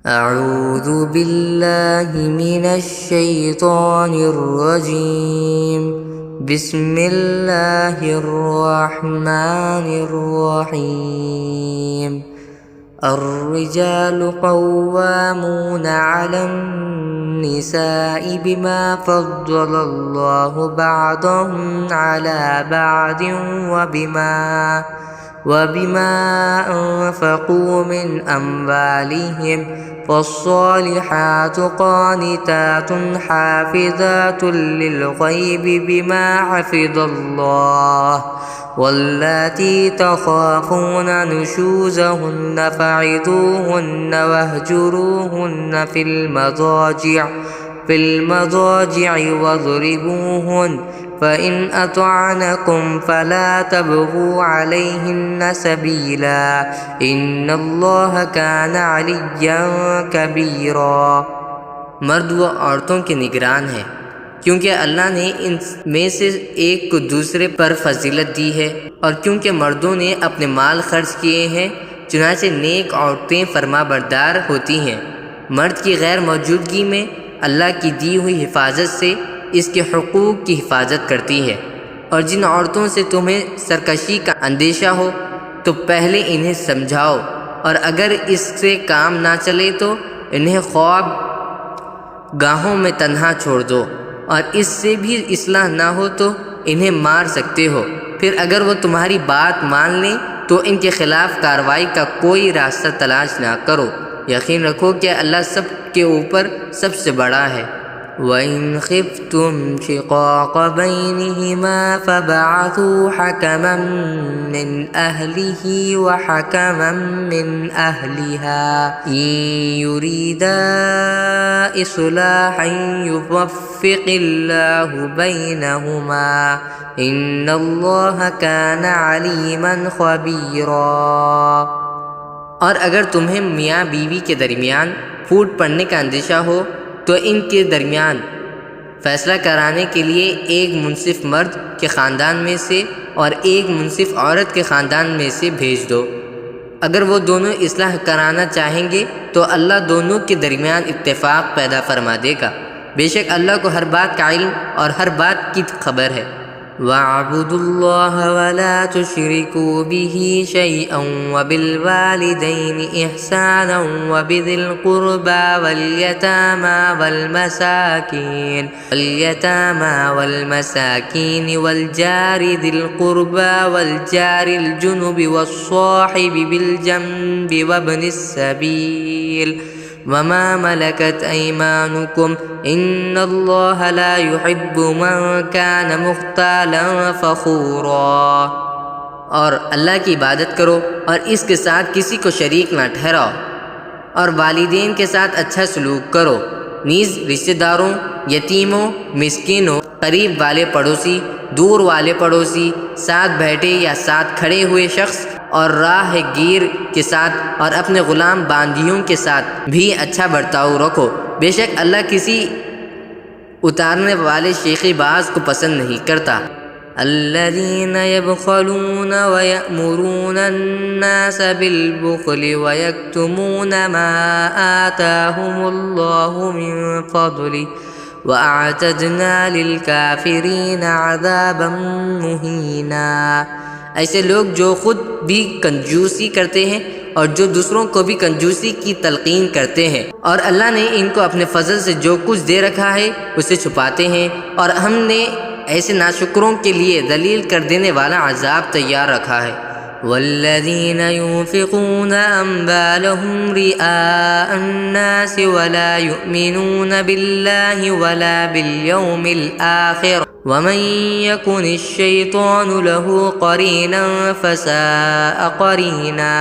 أعوذ بالله من الشيطان الرجيم بسم الله الرحمن الرحيم الرجال قوامون على النساء بما فضل الله بعضهم على بعض وبما أنفقوا من أموالهم فالصالحات قانتات حافظات للغيب بما حفظ الله واللاتي تخافون نشوزهن فعظوهن واهجروهن في المضاجع واضربوهن فإن أطعنكم فلا تبغوا عليهن سبيلا إن الله كان عليا كبيرا۔ مرد و عورتوں کے نگران ہیں، کیونکہ اللہ نے ان میں سے ایک کو دوسرے پر فضیلت دی ہے، اور کیونکہ مردوں نے اپنے مال خرچ کیے ہیں، چنانچہ نیک عورتیں فرما بردار ہوتی ہیں۔ مرد کی غیر موجودگی میں اللہ کی دی ہوئی حفاظت سے اس کے حقوق کی حفاظت کرتی ہے، اور جن عورتوں سے تمہیں سرکشی کا اندیشہ ہو تو پہلے انہیں سمجھاؤ، اور اگر اس سے کام نہ چلے تو انہیں خواب گاہوں میں تنہا چھوڑ دو، اور اس سے بھی اصلاح نہ ہو تو انہیں مار سکتے ہو۔ پھر اگر وہ تمہاری بات مان لیں تو ان کے خلاف کارروائی کا کوئی راستہ تلاش نہ کرو، یقین رکھو کہ اللہ سب کے اوپر سب سے بڑا ہے۔ وَإِنْ خِفْتُمْ شِقَاقَ بَيْنِهِمَا فَابْعَثُوا حَكَمًا مِّنْ أَهْلِهِ وَحَكَمًا مِّنْ أَهْلِهَا إِنْ يُرِيدَا إِصْلَاحًا يُوَفِّقِ اللَّهُ بَيْنَهُمَا إِنَّ اللَّهَ كَانَ عَلِيمًا خَبِيرًا۔ اور اگر تمہیں میاں بیوی کے درمیان پھوٹ پڑنے کا اندیشہ ہو تو ان کے درمیان فیصلہ کرانے کے لیے ایک منصف مرد کے خاندان میں سے اور ایک منصف عورت کے خاندان میں سے بھیج دو۔ اگر وہ دونوں اصلاح کرانا چاہیں گے تو اللہ دونوں کے درمیان اتفاق پیدا فرما دے گا، بے شک اللہ کو ہر بات کا علم اور ہر بات کی خبر ہے۔ وَاعْبُدُوا اللَّهَ وَلَا تُشْرِكُوا بِهِ شَيْئًا وَبِالْوَالِدَيْنِ إِحْسَانًا وَبِذِي الْقُرْبَى وَالْيَتَامَى وَالْجَارِ ذِي الْقُرْبَى وَالْجَارِ الْجُنُبِ وَالصَّاحِبِ بِالْجَنبِ وَابْنِ السَّبِيلِ وَمَا مَلَكَتْ أَيْمَانُكُمْ إِنَّ اللَّهَ لَا يُحِبُّ مَنْ كَانَ مُخْتَالًا فَخُورًا۔ اور اللہ کی عبادت کرو اور اس کے ساتھ کسی کو شریک نہ ٹھہراؤ، اور والدین کے ساتھ اچھا سلوک کرو، نیز رشتہ داروں، یتیموں، مسکینوں، قریب والے پڑوسی، دور والے پڑوسی، ساتھ بیٹھے یا ساتھ کھڑے ہوئے شخص اور راہ گیر کے ساتھ اور اپنے غلام باندیوں کے ساتھ بھی اچھا برتاؤ رکھو، بے شک اللہ کسی اتارنے والے شیخی باز کو پسند نہیں کرتا۔ الذين يبخلون ويأمرون الناس بالبخل ويكتمون ما آتاهم الله من فضله وأعتدنا للكافرين عذابا مهينا۔ ایسے لوگ جو خود بھی کنجوسی کرتے ہیں اور جو دوسروں کو بھی کنجوسی کی تلقین کرتے ہیں، اور اللہ نے ان کو اپنے فضل سے جو کچھ دے رکھا ہے اسے چھپاتے ہیں، اور ہم نے ایسے ناشکروں کے لیے ذلیل کر دینے والا عذاب تیار رکھا ہے۔ والذین ينفقون اموالهم رئاء الناس ولا يؤمنون بالله ولا باليوم الآخر ومن يكن الشيطان له قرينا فساء قرينا۔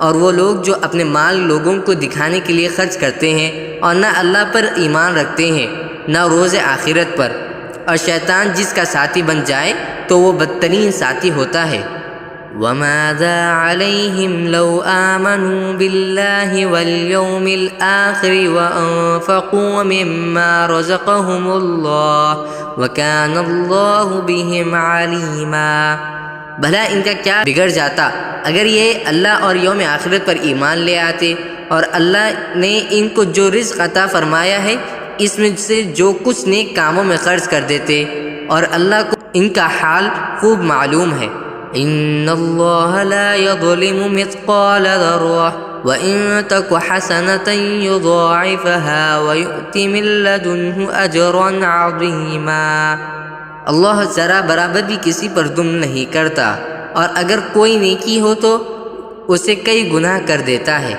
اور وہ لوگ جو اپنے مال لوگوں کو دکھانے کے لیے خرچ کرتے ہیں اور نہ اللہ پر ایمان رکھتے ہیں نہ روز آخرت پر، اور شیطان جس کا ساتھی بن جائے تو وہ بدترین ساتھی ہوتا ہے۔ وَمَاذَا عَلَيْهِمْ لَوْ آمَنُوا بِاللَّهِ وَالْيَوْمِ الْآخِرِ وَأَنفَقُوا مِمَّا رَزَقَهُمُ اللَّهُ وَكَانَ اللَّهُ بِهِمْ عَلِيمًا۔ بھلا ان کا کیا بگڑ جاتا اگر یہ اللہ اور یوم آخرت پر ایمان لے آتے، اور اللہ نے ان کو جو رزق عطا فرمایا ہے اس میں سے جو کچھ نیک کاموں میں خرچ کر دیتے، اور اللہ کو ان کا حال خوب معلوم ہے۔ ان اللہ لا یظلم مثقال ذرہ وَإِن تَكُ حَسَنَةً يُضَاعِفْهَا وَيُؤْتِ مِن لَّدُنْهُ أَجْرًا عَظِيمًا۔ اللہ ذرا برابر بھی کسی پر ظلم نہیں کرتا، اور اگر کوئی نیکی ہو تو اسے کئی گناہ کر دیتا ہے،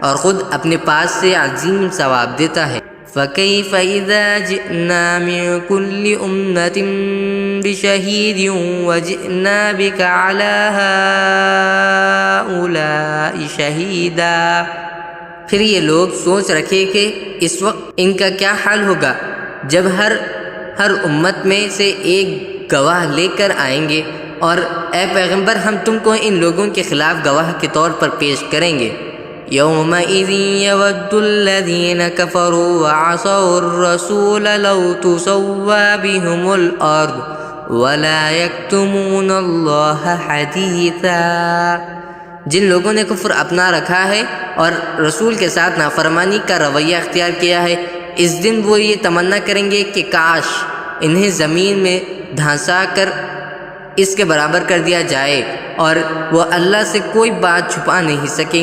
اور خود اپنے پاس سے عظیم ثواب دیتا ہے۔ فَكَيْفَ إِذَا جِئْنَا مِن كُلِّ أُمَّةٍ بِشَهِيدٍ وَجِئْنَا بِكَ عَلَىٰ هَٰؤُلَاءِ شَهِيدًا۔ پھر یہ لوگ سوچ رکھے کہ اس وقت ان کا کیا حال ہوگا جب ہر امت میں سے ایک گواہ لے کر آئیں گے، اور اے پیغمبر ہم تم کو ان لوگوں کے خلاف گواہ کے طور پر پیش کریں گے۔ يَوْمَئِذٍ يَوَدُّ الَّذِينَ كَفَرُوا وَعَصَوُا الرَّسُولَ لَوْ تُسَوَّىٰ بِهُمُ الْأَرْضُ وَلَا يَكْتُمُونَ اللَّهَ حَدِيثًا۔ جن لوگوں نے کفر اپنا رکھا ہے اور رسول کے ساتھ نافرمانی کا رویہ اختیار کیا ہے، اس دن وہ یہ تمنا کریں گے کہ کاش انہیں زمین میں دھانسا کر اس کے برابر کر دیا جائے، اور وہ اللہ سے کوئی بات چھپا نہیں سکیں گے۔